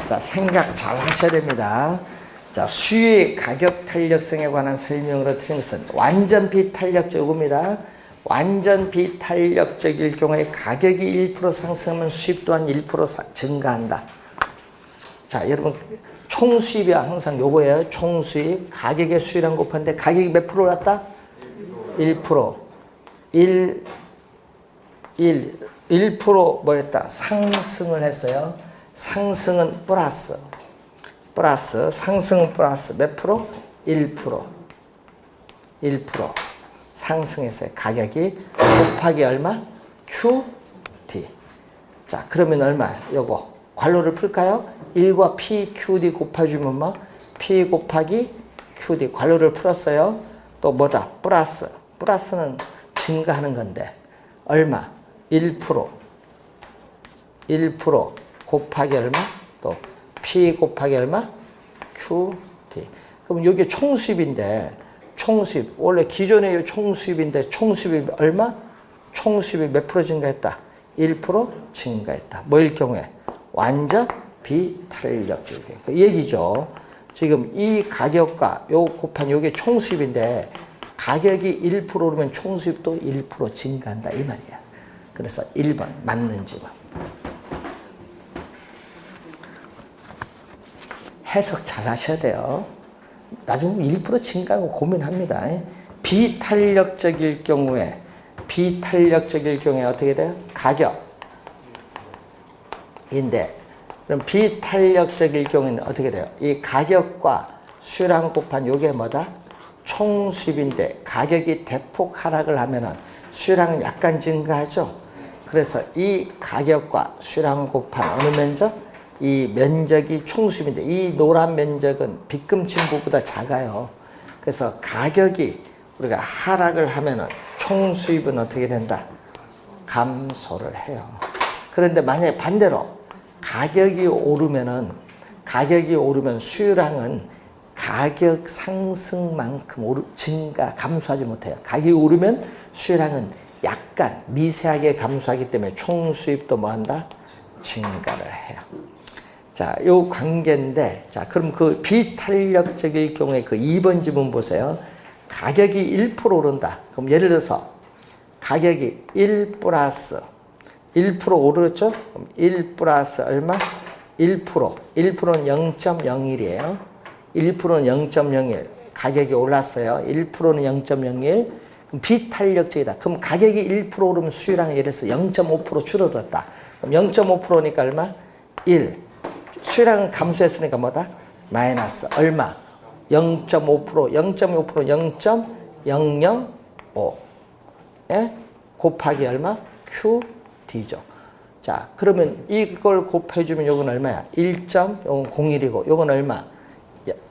Speaker 1: 자, 생각 잘 하셔야 됩니다. 자, 수요의 가격 탄력성에 관한 설명으로 드린 것은 완전 비탄력적 요겁니다. 완전 비탄력적일 경우에 가격이 1% 상승하면 수입 또한 1% 증가한다. 자, 여러분 총 수입이 항상 요거예요. 총 수입. 가격의 수요량 곱하는데 가격이 몇 프로 올랐다? 1%. 1% 뭐였다? 상승을 했어요. 상승은 플러스. 상승은 플러스. 몇 프로? 1%. 상승했어요. 가격이 곱하기 얼마? QD. 자, 그러면 얼마? 요거. 괄호를 풀까요? 1과 PQD 곱해주면 뭐? P 곱하기 QD. 괄호를 풀었어요. 또 뭐다? 플러스. 플러스는 증가하는 건데. 얼마? 1% 곱하기 얼마? 또 P 곱하기 얼마? QD. 그럼 이게 총수입인데 총수입. 원래 기존의 총수입인데 총수입이 얼마? 총수입이 몇 프로 증가했다? 1% 증가했다. 뭐일 경우에? 완전 비탄력적. 그 얘기죠. 지금 이 가격과 요 곱한 요게 총수입인데 가격이 1% 오르면 총수입도 1% 증가한다. 이 말이야. 그래서 1번 맞는지만 해석 잘 하셔야 돼요. 나중에 1% 증가하고 고민합니다. 비탄력적일 경우에 비탄력적일 경우에 어떻게 돼요? 가격인데, 그럼 비탄력적일 경우에는 어떻게 돼요? 이 가격과 수요량 곱한 요게 뭐다? 총수입인데 가격이 대폭 하락을 하면은 수요량은 약간 증가하죠. 그래서 이 가격과 수요량 곱한 어느 면적? 이 면적이 총수입인데 이 노란 면적은 빗금침부보다 작아요. 그래서 가격이 우리가 하락을 하면은 총수입은 어떻게 된다? 감소를 해요. 그런데 만약에 반대로 가격이 오르면 수요량은 가격 상승만큼 감소하지 못해요. 가격이 오르면 수요량은 약간 미세하게 감소하기 때문에 총수입도 뭐한다? 증가를 해요. 자, 요 관계인데, 자, 그럼 그 비탄력적일 경우에 그 2번 지문 보세요. 가격이 1% 오른다. 그럼 예를 들어서 가격이 1 플러스 1% 오르죠? 그럼 1 플러스 얼마? 1%. 1%는 0.01이에요. 1%는 0.01. 가격이 올랐어요. 1%는 0.01. 그럼 비탄력적이다. 그럼 가격이 1% 오르면 수요량이 예를 들어서 0.5% 줄어들었다. 그럼 0.5%니까 얼마? 1. 수요량은 감소했으니까 뭐다? 마이너스. 얼마? 0.5%. 0.5%는 0.005. 예? 곱하기 얼마? QD죠. 자, 그러면 이걸 곱해주면 요건 얼마야? 1.01이고, 요건 얼마?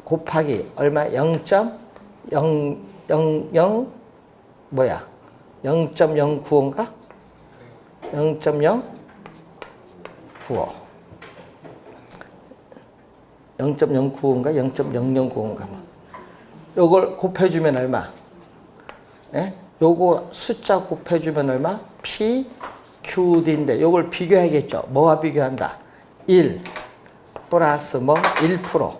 Speaker 1: 곱하기 얼마? 0.000 뭐야? 0.095인가? 0.095. 0.095인가? 0.0095인가? 요걸 곱해주면 얼마? 예? 요거 숫자 곱해주면 얼마? PQD인데 요걸 비교해야겠죠. 뭐와 비교한다? 1 플러스 뭐? 1%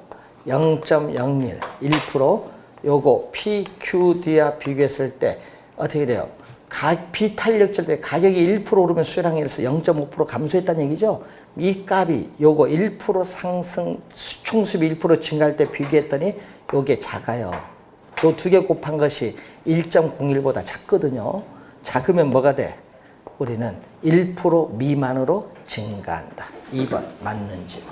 Speaker 1: 0.01 1% 요거 PQD와 비교했을 때 어떻게 돼요? 비탄력적일 때 가격이 1% 오르면 수요량이 0.5% 감소했다는 얘기죠. 이 값이 요거 1% 상승 총수입 1% 증가할 때 비교했더니 요게 작아요. 요 두 개 곱한 것이 1.01보다 작거든요. 작으면 뭐가 돼? 우리는 1% 미만으로 증가한다. 2번 맞는 지문.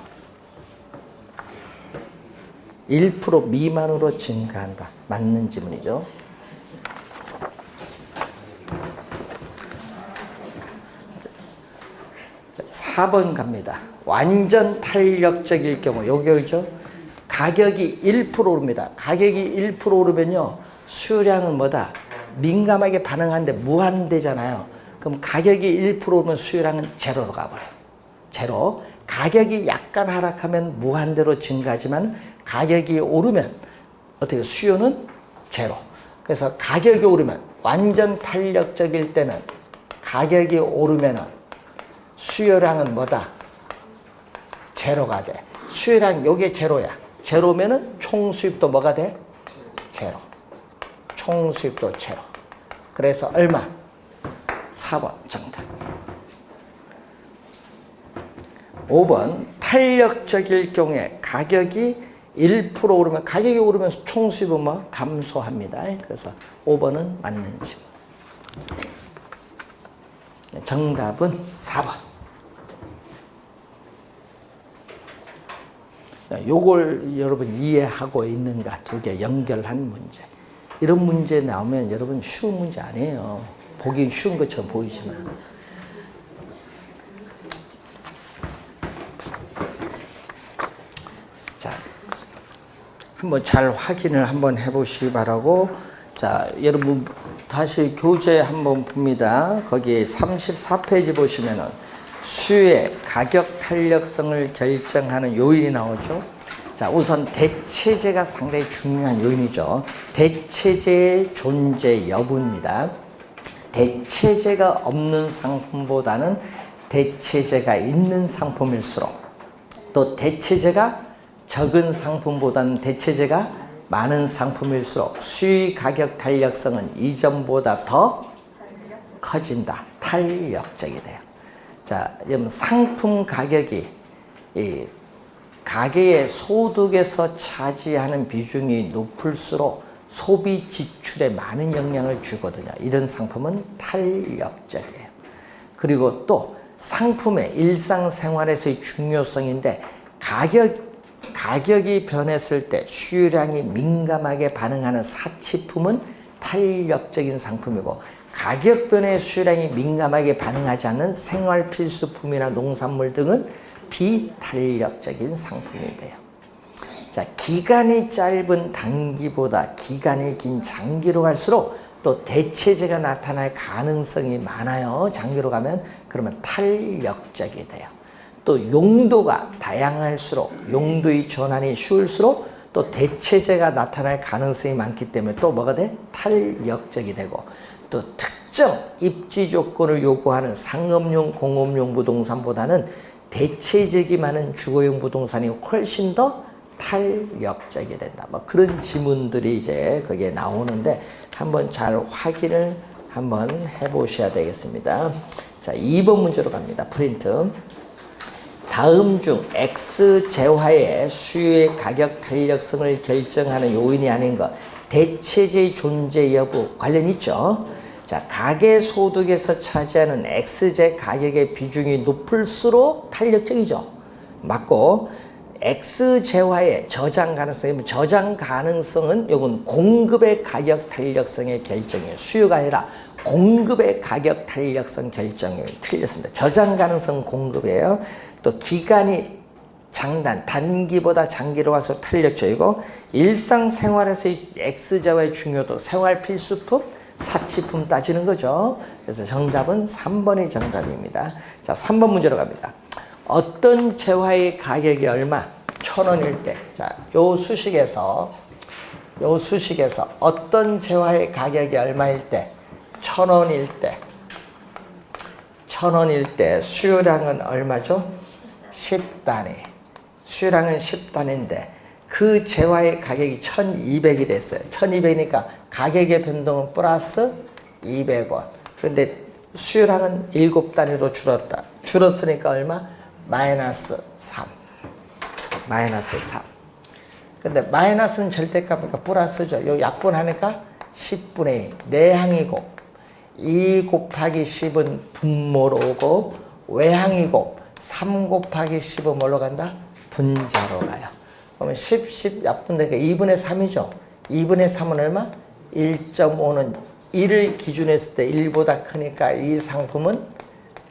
Speaker 1: 1% 미만으로 증가한다. 맞는 지문이죠. 자, 4번 갑니다. 완전 탄력적일 경우 요거죠. 가격이 1% 오릅니다. 가격이 1% 오르면요. 수요량은 뭐다? 민감하게 반응하는데 무한대잖아요. 그럼 가격이 1% 오르면 수요량은 제로로 가버려요. 제로. 가격이 약간 하락하면 무한대로 증가하지만 가격이 오르면 어떻게 수요는 제로. 그래서 가격이 오르면 완전 탄력적일 때는 가격이 오르면은 수요량은 뭐다? 제로가 돼. 수요량 요게 제로야. 제로면은 총수입도 뭐가 돼? 제로. 총수입도 제로. 그래서 얼마? 4번 정답. 5번 탄력적일 경우에 가격이 1% 오르면 가격이 오르면 총수입은 뭐 감소합니다. 그래서 5번은 맞는 지문. 정답은 4번. 요걸 여러분 이해하고 있는가 두 개 연결한 문제. 이런 문제 나오면 여러분 쉬운 문제 아니에요. 보기 쉬운 것처럼 보이지만. 자, 한번 잘 확인을 한번 해보시기 바라고. 자, 여러분 다시 교재 한번 봅니다. 거기 34페이지 보시면은 수요의 가격 탄력성을 결정하는 요인이 나오죠. 자, 우선 대체재가 상당히 중요한 요인이죠. 대체재의 존재 여부입니다. 대체재가 없는 상품보다는 대체재가 있는 상품일수록, 또 대체재가 적은 상품보다는 대체재가 많은 상품일수록 수요 가격 탄력성은 이전보다 더 커진다. 탄력적이 돼요. 자, 여러분 상품 가격이 가계의 소득에서 차지하는 비중이 높을수록 소비 지출에 많은 영향을 주거든요. 이런 상품은 탄력적이에요. 그리고 또 상품의 일상생활에서의 중요성인데 가격이 변했을 때 수요량이 민감하게 반응하는 사치품은 탄력적인 상품이고, 가격 변화에 수요량이 민감하게 반응하지 않는 생활 필수품이나 농산물 등은 비탄력적인 상품이 돼요. 자, 기간이 짧은 단기보다 기간이 긴 장기로 갈수록 또 대체재가 나타날 가능성이 많아요. 장기로 가면 그러면 탄력적이 돼요. 또 용도가 다양할수록, 용도의 전환이 쉬울수록 또 대체재가 나타날 가능성이 많기 때문에 또 뭐가 돼? 탄력적이 되고, 또 특정 입지 조건을 요구하는 상업용, 공업용 부동산보다는 대체재기 많은 주거용 부동산이 훨씬 더 탄력적이 된다. 뭐 그런 지문들이 이제 거기에 나오는데 한번 잘 확인을 한번 해보셔야 되겠습니다. 자, 2번 문제로 갑니다. 프린트. 다음 중 X 재화의 수요의 가격 탄력성을 결정하는 요인이 아닌 것, 대체재의 존재 여부 관련 있죠. 자, 가계 소득에서 차지하는 X재 가격의 비중이 높을수록 탄력적이죠. 맞고, X 재화의 저장 가능성이면, 저장 가능성은 요건 공급의 가격 탄력성의 결정이에요. 수요가 아니라 공급의 가격 탄력성 결정이에요. 틀렸습니다. 저장 가능성 공급이에요. 또 기간이 단기보다 장기로 와서 탄력적이고, 일상생활에서의 X재화의 중요도, 생활 필수품, 사치품 따지는 거죠. 그래서 정답은 3번이 정답입니다. 자, 3번 문제로 갑니다. 어떤 재화의 가격이 얼마? 1,000원일 때. 자, 요 수식에서 어떤 재화의 가격이 얼마일 때? 1,000원일 때. 1,000원일 때 수요량은 얼마죠? 10단위. 수요량은 10단위인데 그 재화의 가격이 1,200이 됐어요. 1,200이니까 가격의 변동은 플러스 200원. 그런데 수요량은 7단위로 줄었다. 줄었으니까 얼마? 마이너스 3. 마이너스 3. 근데 마이너스는 절대값이니까 플러스죠. 요 약분하니까 10분의 2. 내항이고 2 곱하기 10은 분모로 오고, 외항이고 3 곱하기 10은 뭘로 간다? 분자로 가요. 그러면 10 약분되니까 2분의 3이죠. 2분의 3은 얼마? 1.5는 1을 기준했을 때 1보다 크니까 이 상품은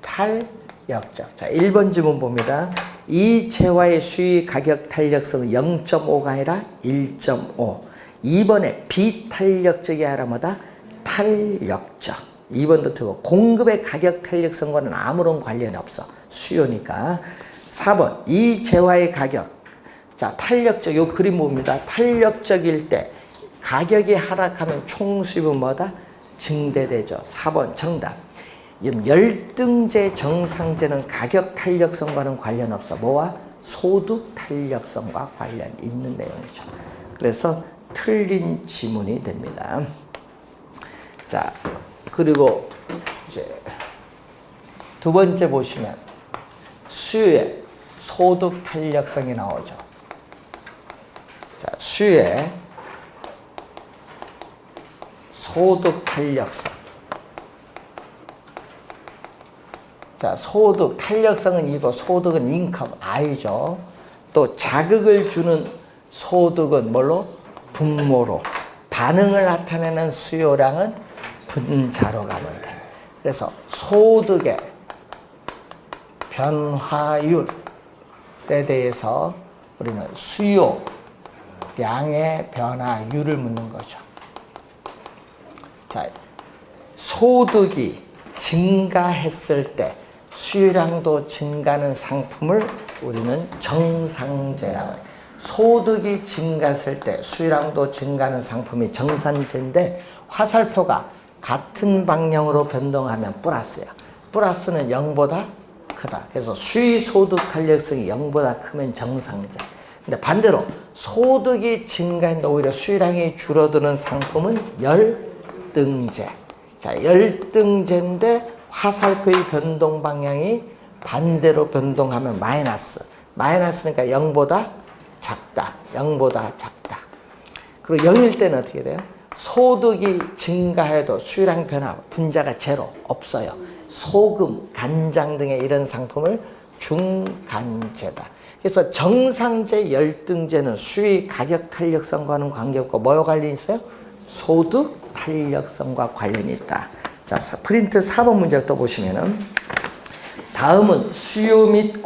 Speaker 1: 탄력적. 자, 1번 지문 봅니다. 이 재화의 수요 가격 탄력성은 0.5가 아니라 1.5. 2번에 비탄력적이 아니라 뭐다? 탄력적. 2번도 틀고, 공급의 가격 탄력성과는 아무런 관련이 없어. 수요니까. 4번, 이 재화의 가격. 자, 탄력적, 요 그림 봅니다. 탄력적일 때 가격이 하락하면 총수입은 뭐다? 증대되죠. 4번 정답. 열등제, 정상제는 가격 탄력성과는 관련 없어. 뭐와? 소득 탄력성과 관련 있는 내용이죠. 그래서 틀린 지문이 됩니다. 자, 그리고 이제 두 번째 보시면 수요의 소득 탄력성이 나오죠. 자, 수요의 소득 탄력성. 자, 소득 탄력성은 이거, 소득은 인컴, I죠. 또 자극을 주는 소득은 뭘로? 분모로. 반응을 나타내는 수요량은 분자로 가면 돼. 그래서 소득의 변화율에 대해서 우리는 수요량의 변화율을 묻는 거죠. 자, 소득이 증가했을 때 수요량도 증가하는 상품을 우리는 정상제라고 해요. 소득이 증가했을 때 수요량도 증가하는 상품이 정상제인데, 화살표가 같은 방향으로 변동하면 플러스야. 플러스는 0보다 크다. 그래서 수의소득 탄력성이 0보다 크면 정상제. 근데 반대로 소득이 증가했는데 오히려 수요량이 줄어드는 상품은 열등제. 자, 열등제인데 화살표의 변동 방향이 반대로 변동하면 마이너스. 마이너스니까 0보다 작다. 0보다 작다. 그리고 0일 때는 어떻게 돼요? 소득이 증가해도 수요량 변화, 분자가 제로, 없어요. 소금, 간장 등의 이런 상품을 중간재다. 그래서 정상재, 열등재는 수의 가격 탄력성과는 관계없고 뭐와 관련이 있어요? 소득 탄력성과 관련이 있다. 자, 프린트 4번 문제 또 보시면은 다음은 수요 및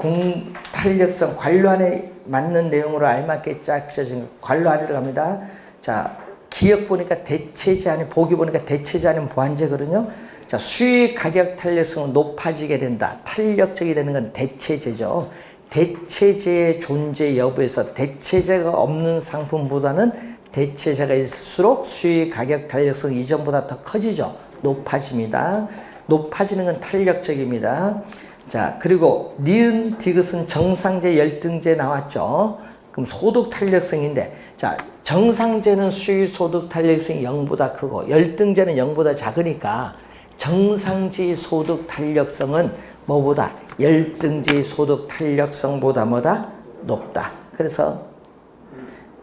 Speaker 1: 탄력성 관료안에 맞는 내용으로 알맞게 짝져진 관료안에 들어갑니다. 자, 기억 보니까 대체제 아닌, 보기 보니까 대체제 아닌 보완제거든요. 자, 수의 가격 탄력성은 높아지게 된다. 탄력적이 되는 건 대체제죠. 대체제의 존재 여부에서 대체제가 없는 상품보다는 대체제가 있을수록 수의 가격 탄력성이 이전보다 더 커지죠. 높아집니다. 높아지는 건 탄력적입니다. 자, 그리고 니은, 디귿은 정상제, 열등제 나왔죠. 그럼 소득 탄력성인데, 자, 정상제는 수의 소득 탄력성이 0보다 크고 열등제는 0보다 작으니까 정상제의 소득 탄력성은 뭐보다? 열등제의 소득 탄력성보다 뭐다? 높다. 그래서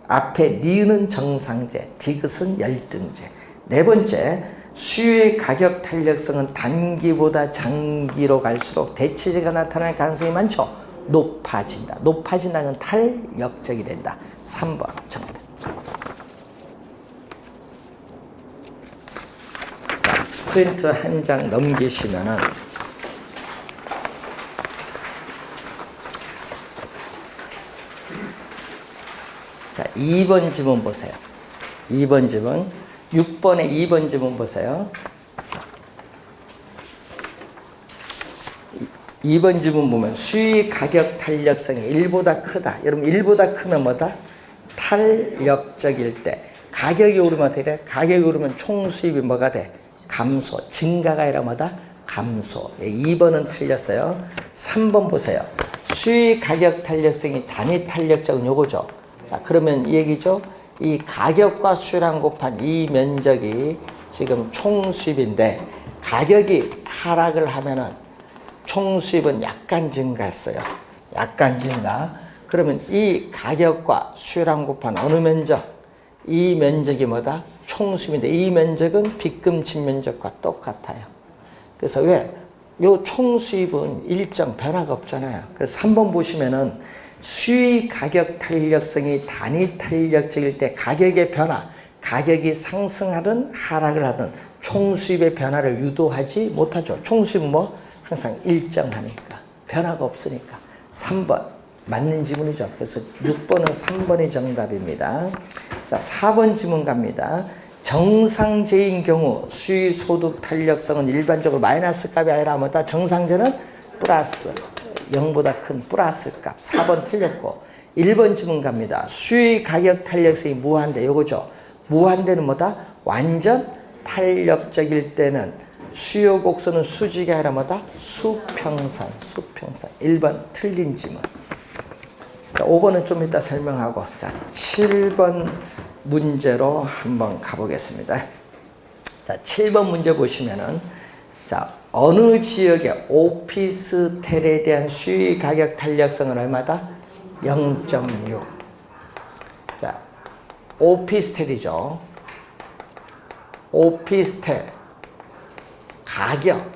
Speaker 1: 앞에 니은은 정상제, 디귿은 열등제. 네 번째, 수요의 가격 탄력성은 단기보다 장기로 갈수록 대체제가 나타날 가능성이 많죠. 높아진다. 높아진다는 건 탄력적이 된다. 3번 정답. 자, 프린트 한 장 넘기시면은 자, 2번 지문 보세요. 2번 지문. 6번에 2번 지문 보세요. 2번 지문 보면 수의 가격 탄력성이 1보다 크다. 여러분 1보다 크면 뭐다? 탄력적일 때. 가격이 오르면 어떻게 돼? 가격이 오르면 총 수입이 뭐가 돼? 감소. 증가가 아니라 뭐다? 감소. 2번은 틀렸어요. 3번 보세요. 수의 가격 탄력성이 단위 탄력적은 요거죠. 자, 그러면 이 얘기죠. 이 가격과 수요량 곱한 이 면적이 지금 총 수입인데 가격이 하락을 하면은 총 수입은 약간 증가했어요. 약간 증가. 그러면 이 가격과 수요량 곱한 어느 면적? 이 면적이 뭐다? 총 수입인데 이 면적은 빗금친 면적과 똑같아요. 그래서 왜? 요 총 수입은 일정 변화가 없잖아요. 그래서 3번 보시면은 수의 가격 탄력성이 단위 탄력적일 때 가격의 변화, 가격이 상승하든 하락을 하든 총 수입의 변화를 유도하지 못하죠. 총 수입은 뭐? 항상 일정하니까. 변화가 없으니까. 3번. 맞는 지문이죠. 그래서 6번은 3번이 정답입니다. 자, 4번 지문 갑니다. 정상제인 경우 수의 소득 탄력성은 일반적으로 마이너스 값이 아니라 뭐다? 정상제는 플러스. 0보다 큰 플러스 값. 4번 틀렸고 1번 지문 갑니다. 수의 가격 탄력성이 무한대. 요거죠. 무한대는 뭐다? 완전 탄력적일 때는 수요 곡선은 수직이 아니라 뭐다? 수평선. 수평선. 1번 틀린 지문. 자, 5번은 좀 이따 설명하고 자, 7번 문제로 한번 가보겠습니다. 자, 7번 문제 보시면은 자, 어느 지역의 오피스텔에 대한 수의 가격 탄력성은 얼마다? 0.6. 자, 오피스텔이죠. 오피스텔 가격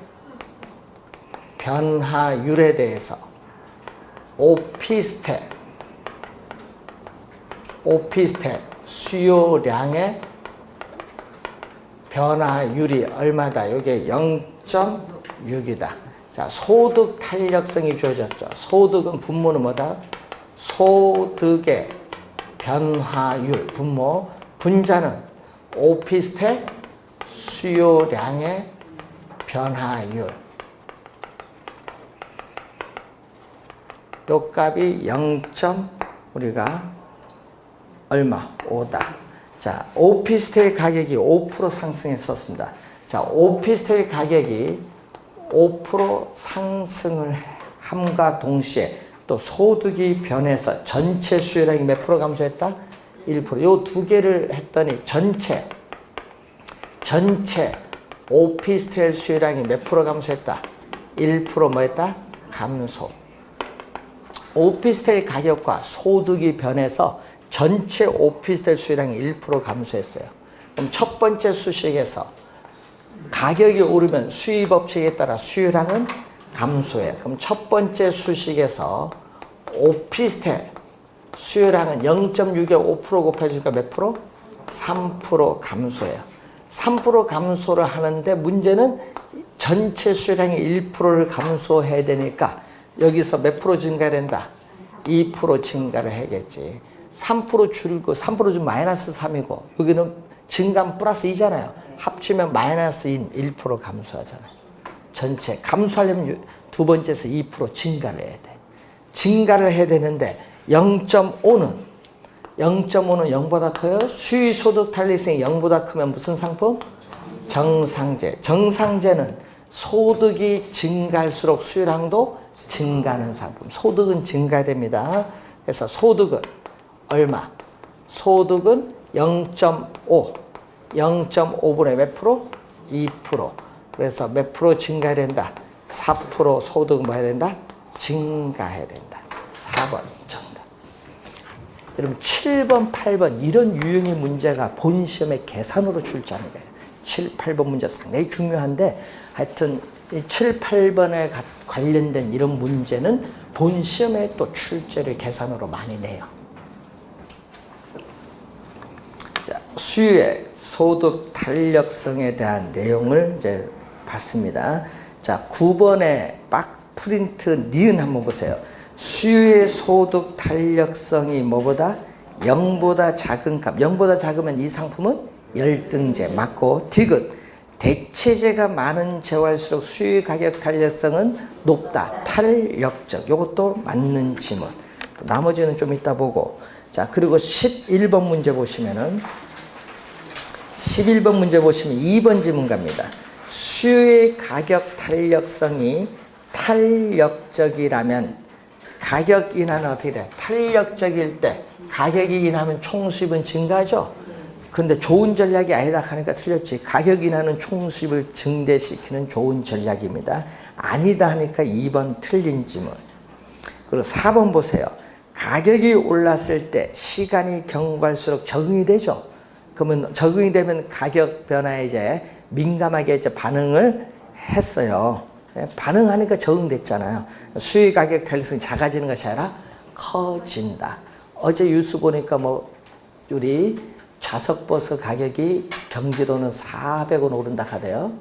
Speaker 1: 변화율에 대해서 오피스텔 수요량의 변화율이 얼마다? 이게 0.6이다. 자, 소득 탄력성이 주어졌죠. 소득은 분모는 뭐다? 소득의 변화율, 분모. 분자는 오피스텔 수요량의 변화율. 요 값이 0. 우리가 얼마? 5다. 자, 오피스텔 가격이 5% 상승했었습니다. 자, 오피스텔 가격이 5% 상승을 함과 동시에 또 소득이 변해서 전체 수요량이 몇 프로 감소했다? 1%. 요 두 개를 했더니 전체 오피스텔 수요량이 몇 프로 감소했다? 1% 뭐했다? 감소. 오피스텔 가격과 소득이 변해서 전체 오피스텔 수요량이 1% 감소했어요. 그럼 첫 번째 수식에서 가격이 오르면 수입 업체에 따라 수요량은 감소해요. 그럼 첫 번째 수식에서 오피스텔 수요량은 0.6에 5% 곱해주니까 몇 프로? 3% 감소해요. 3% 감소를 하는데 문제는 전체 수요량이 1%를 감소해야 되니까 여기서 몇 프로 증가된다? 2% 증가를 해야겠지. 3% 줄고 3% 좀 마이너스 3이고 여기는 증가는 플러스 2잖아요. 합치면 마이너스인 1% 감소하잖아요. 전체 감소하려면 두 번째에서 2% 증가를 해야 돼. 증가를 해야 되는데 0.5는 0보다 커요. 수의소득 탄력성이 0보다 크면 무슨 상품? 정상재. 정상재는 소득이 증가할수록 수요량도 증가하는 상품. 소득은 증가됩니다. 그래서 소득은 얼마? 소득은 0.5. 0.5분의 몇 프로? 2%. 그래서 몇 프로 증가해야 된다? 4% 소득은 뭐 해야 된다? 증가해야 된다. 4번 정답. 여러분 7번, 8번 이런 유형의 문제가 본 시험에 계산으로 출제하는 거예요. 7, 8번 문제 상당히 중요한데 하여튼 이 7, 8번에 관련된 이런 문제는 본 시험에 또 출제를 계산으로 많이 내요. 자, 수요의 소득 탄력성에 대한 내용을 이제 봤습니다. 자, 9번에 박 프린트 니은 한번 보세요. 수요의 소득 탄력성이 뭐보다? 0보다 작은 값. 0보다 작으면 이 상품은 열등제 맞고, 디귿 대체재가 많은 재화일수록 수요 가격 탄력성은 높다. 탄력적. 이것도 맞는 지문. 나머지는 좀 이따 보고. 자, 그리고 11번 문제 보시면은 11번 문제 보시면 2번 지문 갑니다. 수요의 가격 탄력성이 탄력적이라면 가격 인하는 어떻게 돼? 탄력적일 때 가격이 인하면 총수입은 증가하죠. 근데 좋은 전략이 아니다 하니까 틀렸지. 가격 인하는 총수입을 증대시키는 좋은 전략입니다. 아니다 하니까 2번 틀린 지문. 그리고 4번 보세요. 가격이 올랐을 때 시간이 경과할수록 적응이 되죠. 그러면 적응이 되면 가격 변화에 이제 민감하게 이제 반응을 했어요. 반응하니까 적응됐잖아요. 수요 가격 탄력성이 작아지는 것이 아니라 커진다. 어제 뉴스 보니까 뭐 우리 좌석버스 가격이 경기도는 400원 오른다 하대요.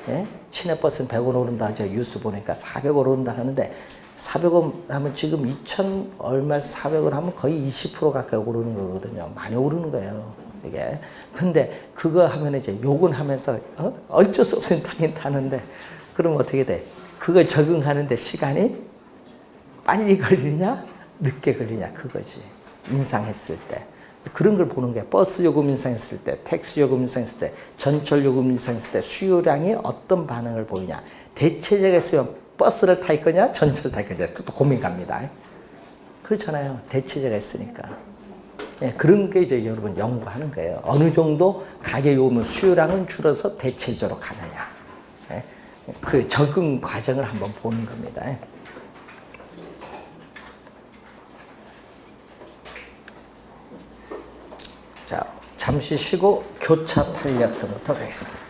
Speaker 1: 예? 시내버스는 100원 오른다. 저 뉴스 보니까 400원 오른다 하는데 400원 하면 지금 2천 얼마 400원 하면 거의 20% 가까이 오르는 거거든요. 많이 오르는 거예요. 이게. 근데 그거 하면 이제 욕은 하면서 어쩔 수 없으면 타긴 타는데 그럼 어떻게 돼? 그거 적응하는데 시간이 빨리 걸리냐? 늦게 걸리냐? 그거지. 인상했을 때. 그런 걸 보는 거야. 버스 요금 인상했을 때, 택시 요금 인상했을 때, 전철 요금 인상했을 때 수요량이 어떤 반응을 보이냐. 대체제가 있으면 버스를 탈 거냐, 전철 탈 거냐. 또 고민 갑니다. 그렇잖아요. 대체제가 있으니까. 예, 그런 게 이제 여러분 연구하는 거예요. 어느 정도 가격이 오면 수요량은 줄어서 대체적으로 가느냐. 예, 그 적응 과정을 한번 보는 겁니다. 자, 잠시 쉬고 교차 탄력성부터 가겠습니다.